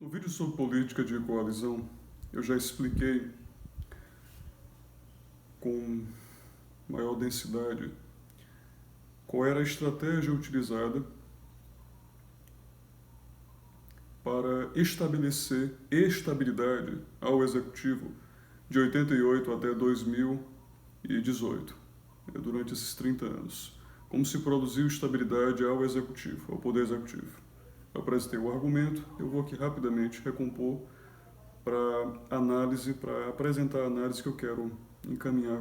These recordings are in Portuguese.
No vídeo sobre política de coalizão, eu já expliquei com maior densidade qual era a estratégia utilizada para estabelecer estabilidade ao executivo de 88 até 2018, durante esses 30 anos. Como se produziu estabilidade ao executivo, ao poder executivo. Eu apresentei o argumento, eu vou aqui rapidamente recompor para análise, para apresentar a análise que eu quero encaminhar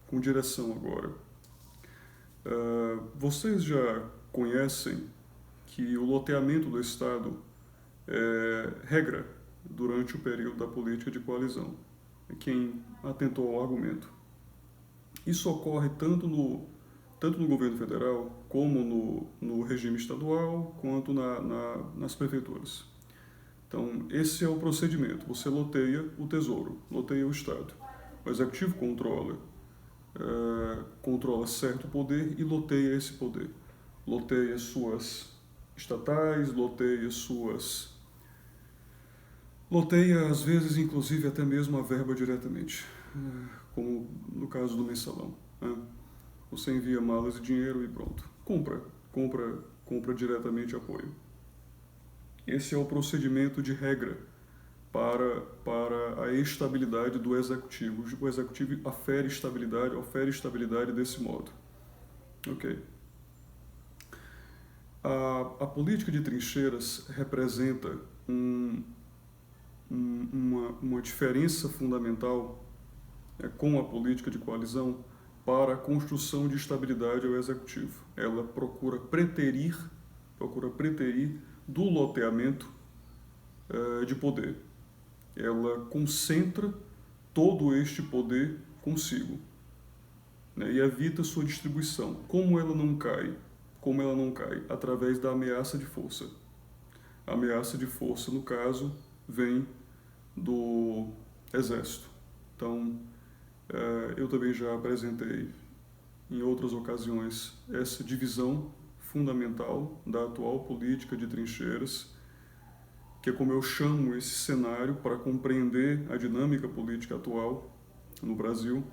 com direção agora. Vocês já conhecem que o loteamento do Estado é regra durante o período da política de coalizão. Quem atentou ao argumento. Isso ocorre tanto no governo federal, como no regime estadual, quanto nas prefeituras. Então, esse é o procedimento. Você loteia o tesouro, loteia o Estado. O executivo controla certo poder e loteia esse poder. Loteia suas estatais, loteia às vezes, inclusive, até mesmo a verba diretamente, como no caso do mensalão. Você envia malas de dinheiro e pronto. Compra diretamente apoio. Esse é o procedimento de regra para a estabilidade do executivo. O executivo ofere estabilidade desse modo. Ok. A política de trincheiras representa uma diferença fundamental com a política de coalizão para a construção de estabilidade ao executivo. Ela procura preterir do loteamento de poder. Ela concentra todo este poder consigo, né, e evita sua distribuição. Como ela não cai? Através da ameaça de força. A ameaça de força, no caso, vem do Exército. Então, eu também já apresentei em outras ocasiões essa divisão fundamental da atual política de trincheiras, que é como eu chamo esse cenário para compreender a dinâmica política atual no Brasil.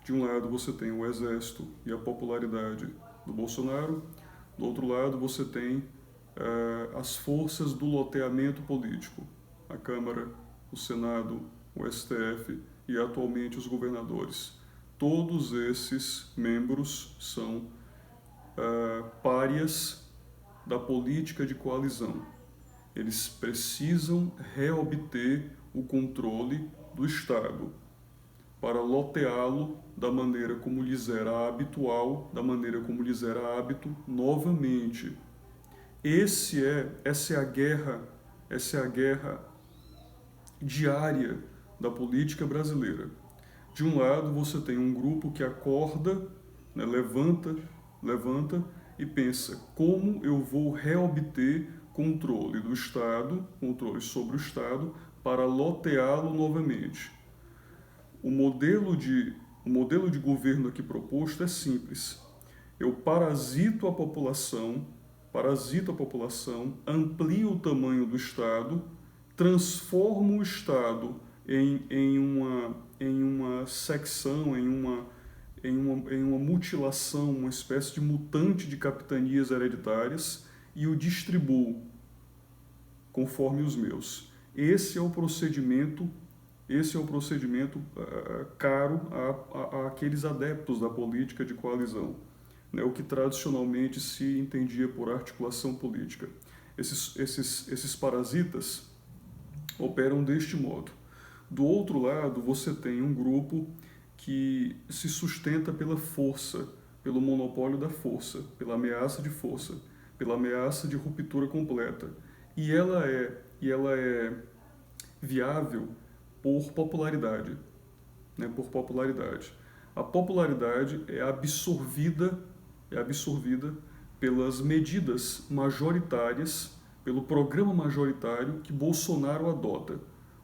De um lado você tem o Exército e a popularidade do Bolsonaro, do outro lado você tem as forças do loteamento político, a Câmara, o Senado, o STF e atualmente os governadores. Todos esses membros são párias da política de coalizão. Eles precisam reobter o controle do Estado para loteá-lo da maneira como lhes era habitual, da maneira como lhes era hábito novamente. Essa é a guerra diária da política brasileira. De um lado você tem um grupo que acorda, né, levanta e pensa: como eu vou reobter controle do Estado, controle sobre o Estado, para loteá-lo novamente. O modelo de governo aqui proposto é simples. Eu parasito a população, amplio o tamanho do Estado, transformo o Estado em uma secção, em uma mutilação, uma espécie de mutante de capitanias hereditárias e o distribuo conforme os meus. Esse é o procedimento caro àqueles adeptos da política de coalizão, né, o que tradicionalmente se entendia por articulação política. Esses parasitas operam deste modo. Do outro lado, você tem um grupo que se sustenta pela força, pelo monopólio da força, pela ameaça de força, pela ameaça de ruptura completa. E ela é viável por popularidade, né? A popularidade é absorvida pelas medidas majoritárias, pelo programa majoritário que Bolsonaro adota.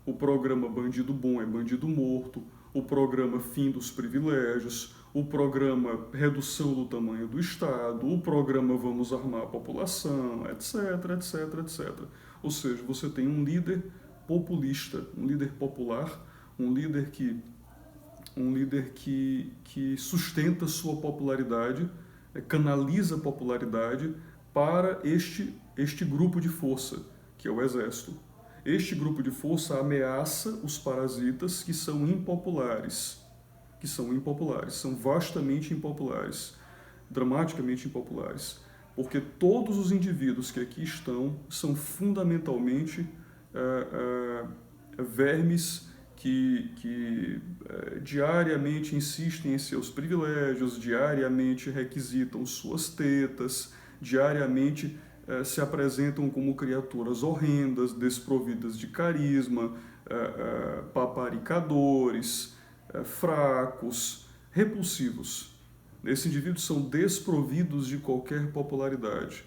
O programa Bandido Bom é Bandido Morto, o programa Fim dos Privilégios, o programa Redução do Tamanho do Estado, o programa Vamos Armar a População, etc. Ou seja, você tem um líder populista, um líder popular, um líder que sustenta sua popularidade, canaliza a popularidade para este grupo de força, que é o exército. Este grupo de força ameaça os parasitas que são impopulares, são vastamente impopulares, dramaticamente impopulares, porque todos os indivíduos que aqui estão são fundamentalmente vermes que diariamente insistem em seus privilégios, diariamente requisitam suas tetas, diariamente se apresentam como criaturas horrendas, desprovidas de carisma, paparicadores, fracos, repulsivos. Esses indivíduos são desprovidos de qualquer popularidade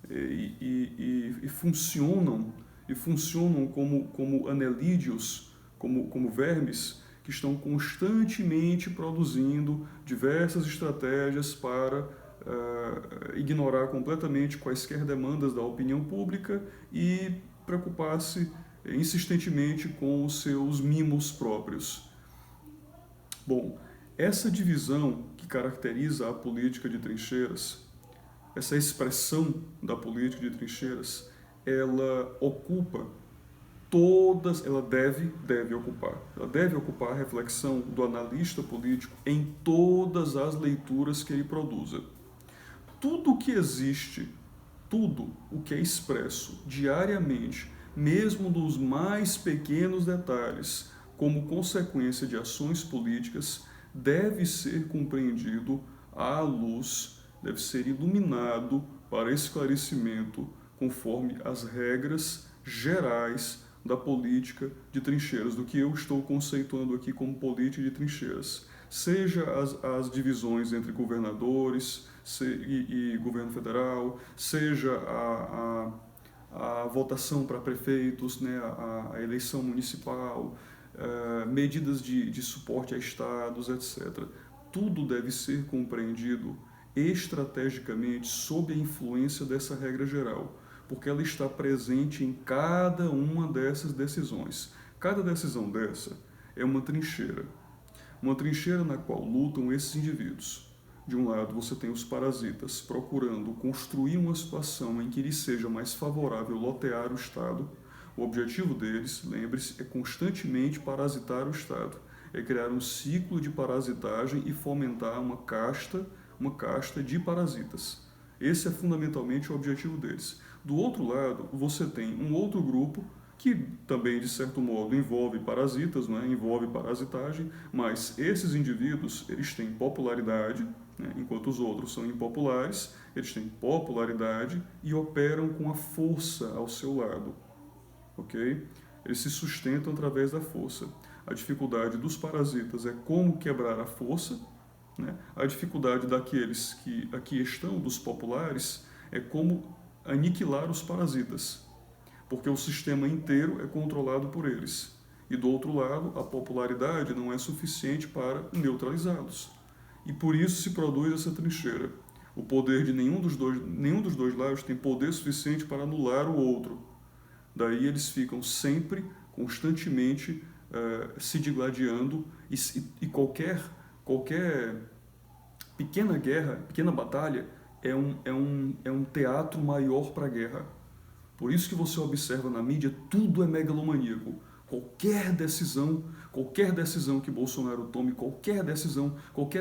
e funcionam como anelídeos, como vermes que estão constantemente produzindo diversas estratégias para ignorar completamente quaisquer demandas da opinião pública e preocupar-se insistentemente com os seus mimos próprios. Bom, essa divisão que caracteriza a política de trincheiras, essa expressão da política de trincheiras, ela ocupa ela deve ocupar a reflexão do analista político em todas as leituras que ele produza. Tudo o que existe, tudo o que é expresso diariamente, mesmo dos mais pequenos detalhes, como consequência de ações políticas, deve ser compreendido à luz, deve ser iluminado para esclarecimento conforme as regras gerais da política de trincheiras, do que eu estou conceituando aqui como política de trincheiras. Seja as divisões entre governadores e governo federal, seja a votação para prefeitos, né, a eleição municipal, medidas de suporte a estados, etc. Tudo deve ser compreendido estrategicamente sob a influência dessa regra geral, porque ela está presente em cada uma dessas decisões. Cada decisão dessa é uma trincheira na qual lutam esses indivíduos. De um lado, você tem os parasitas procurando construir uma situação em que lhes seja mais favorável lotear o Estado. O objetivo deles, lembre-se, é constantemente parasitar o Estado, é criar um ciclo de parasitagem e fomentar uma casta de parasitas. Esse é fundamentalmente o objetivo deles. Do outro lado, você tem um outro grupo que também, de certo modo, envolve parasitas, né? Envolve parasitagem, mas esses indivíduos, eles têm popularidade, né? Enquanto os outros são impopulares, eles têm popularidade e operam com a força ao seu lado, ok? Eles se sustentam através da força. A dificuldade dos parasitas é como quebrar a força, né? A dificuldade daqueles que aqui estão, dos populares, é como aniquilar os parasitas, porque o sistema inteiro é controlado por eles. E do outro lado, a popularidade não é suficiente para neutralizá-los. E por isso se produz essa trincheira. O poder de nenhum dos dois lados tem poder suficiente para anular o outro. Daí eles ficam sempre, constantemente, se digladiando e qualquer pequena guerra, pequena batalha, é um teatro maior para a guerra. Por isso que você observa na mídia, tudo é megalomaníaco. Qualquer decisão que Bolsonaro tome, qualquer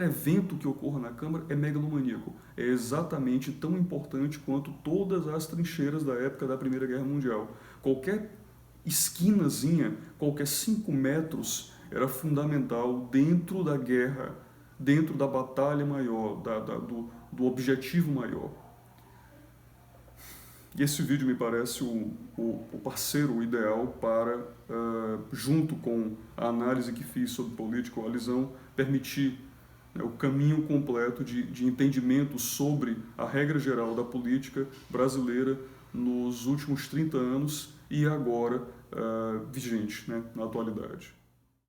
evento que ocorra na Câmara é megalomaníaco. É exatamente tão importante quanto todas as trincheiras da época da Primeira Guerra Mundial. Qualquer esquinazinha, qualquer 5 metros era fundamental dentro da guerra, dentro da batalha maior, do objetivo maior. E esse vídeo me parece o parceiro ideal para, junto com a análise que fiz sobre política ou coalizão, permitir, né, o caminho completo de entendimento sobre a regra geral da política brasileira nos últimos 30 anos e agora vigente, né, na atualidade.